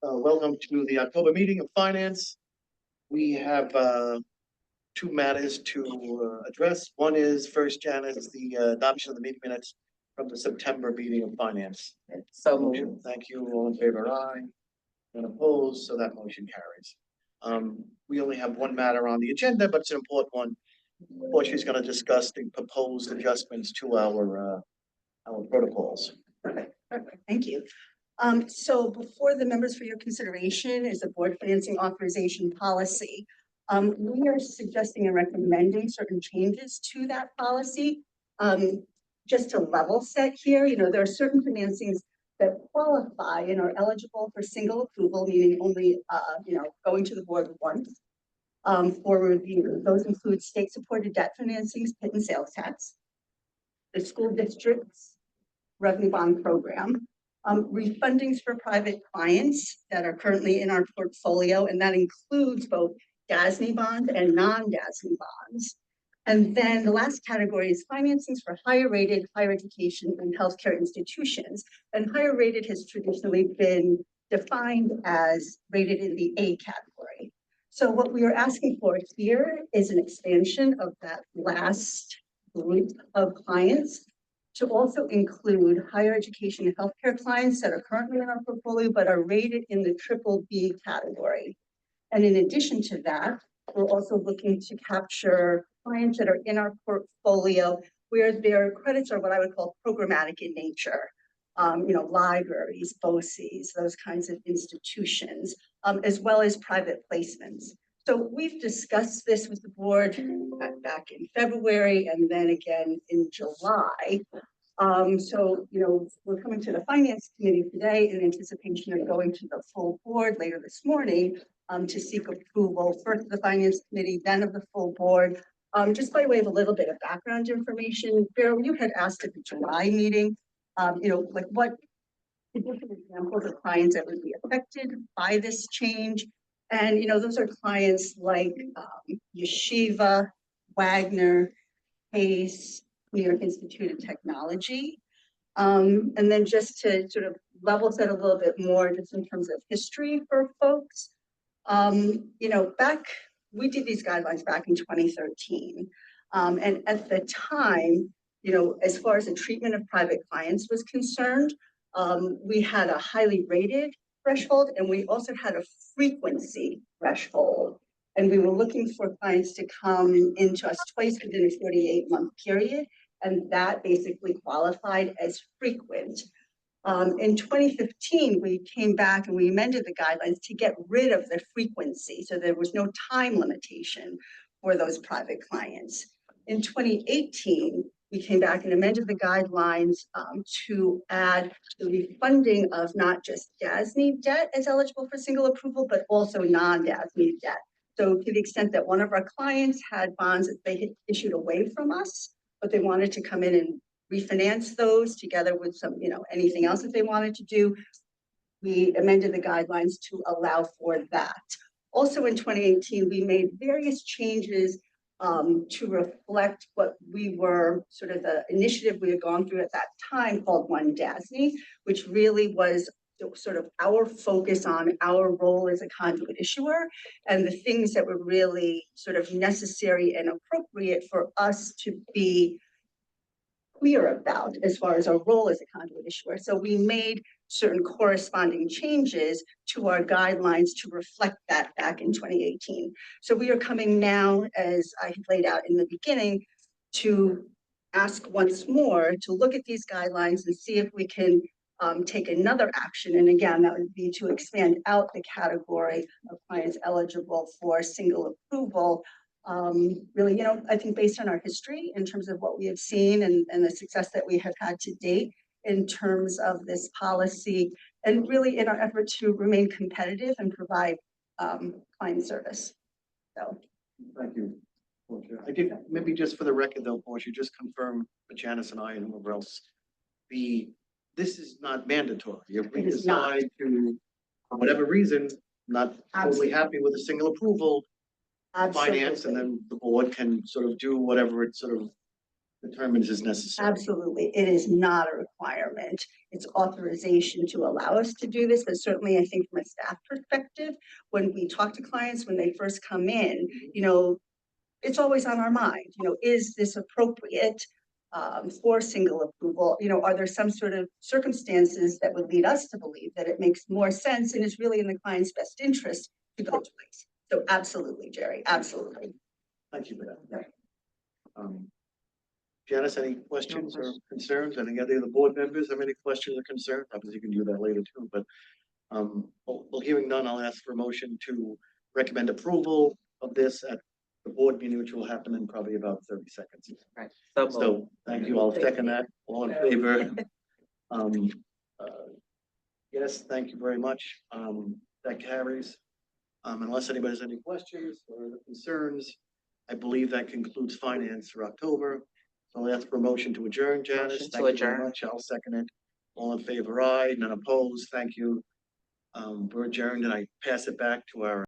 Welcome to the October meeting of Finance. We have two matters to address. One is first, Janice, the adoption of the meeting minutes from the September meeting of Finance. So Motion. Thank you. All in favor, aye. And opposed, so that motion carries. We only have one matter on the agenda, but it's an important one. She's going to discuss the proposed adjustments to our protocols. Perfect. Thank you. So before the members for your consideration is the board financing authorization policy. We are suggesting and recommending certain changes to that policy. Just to level set here, there are certain financings that qualify and are eligible for single approval, meaning only, going to the board once for review. Those include state-supported debt financings, PIT and sales tax, the school district's revenue bond program, refundings for private clients that are currently in our portfolio, and that includes both DASNY bonds and non-DASNY bonds. And then the last category is financings for higher rated higher education and healthcare institutions. And higher rated has traditionally been defined as rated in the A category. So what we are asking for here is an expansion of that last group of clients to also include higher education and healthcare clients that are currently in our portfolio but are rated in the triple B category. And in addition to that, we're also looking to capture clients that are in our portfolio where their credits are what I would call programmatic in nature. Libraries, BOCES, those kinds of institutions, as well as private placements. So we've discussed this with the board back in February and then again in July. We're coming to the finance committee today in anticipation of going to the full board later this morning to seek approval, first of the finance committee, then of the full board. Just by way of a little bit of background information, Beryl, you had asked at the July meeting, what different examples of clients that would be affected by this change. And, those are clients like Yeshiva, Wagner, Pace, New York Institute of Technology. And then just to sort of level set a little bit more just in terms of history for folks, we did these guidelines back in 2013. And at the time, as far as the treatment of private clients was concerned, we had a highly rated threshold and we also had a frequency threshold. And we were looking for clients to come into us twice within a 48-month period. And that basically qualified as frequent. In 2015, we came back and we amended the guidelines to get rid of the frequency. So there was no time limitation for those private clients. In 2018, we came back and amended the guidelines to add the refunding of not just DASNY debt as eligible for single approval, but also non-DASNY debt. So to the extent that one of our clients had bonds that they had issued away from us, but they wanted to come in and refinance those together with some, anything else that they wanted to do, we amended the guidelines to allow for that. Also in 2018, we made various changes to reflect what we were, sort of the initiative we had gone through at that time called One DASNY, which really was sort of our focus on our role as a conduit issuer and the things that were really sort of necessary and appropriate for us to be clear about as far as our role as a conduit issuer. So we made certain corresponding changes to our guidelines to reflect that back in 2018. So we are coming now, as I laid out in the beginning, to ask once more to look at these guidelines and see if we can take another action. And again, that would be to expand out the category of clients eligible for single approval. Really, I think based on our history in terms of what we have seen and the success that we have had to date in terms of this policy, and really in our effort to remain competitive and provide client service. So, thank you. I did, maybe just for the record though, Portia, just confirm with Janice and I and whoever else, this is not mandatory. If we decide to, for whatever reason, not totally happy with a single approval, finance, and then the board can sort of do whatever it sort of determines is necessary. Absolutely. It is not a requirement. It's authorization to allow us to do this, but certainly I think from a staff perspective, when we talk to clients, when they first come in, it's always on our mind, is this appropriate for single approval? Are there some sort of circumstances that would lead us to believe that it makes more sense and is really in the client's best interest to go twice? So absolutely, Jerry, absolutely. Thank you for that. Janice, any questions or concerns? Any other of the board members have any questions or concerns? Obviously, you can do that later too, but well, hearing none, I'll ask for a motion to recommend approval of this at the board meeting, which will happen in probably about 30 seconds. Right. So thank you. I'll second that. All in favor? Yes, thank you very much. That carries. Unless anybody has any questions or concerns, I believe that concludes finance for October. So I'll ask for a motion to adjourn, Janice. Motion to Thank you very adjourn. much. I'll second it. All in favor, aye, none opposed. Thank you. We're adjourned, and I pass it back to our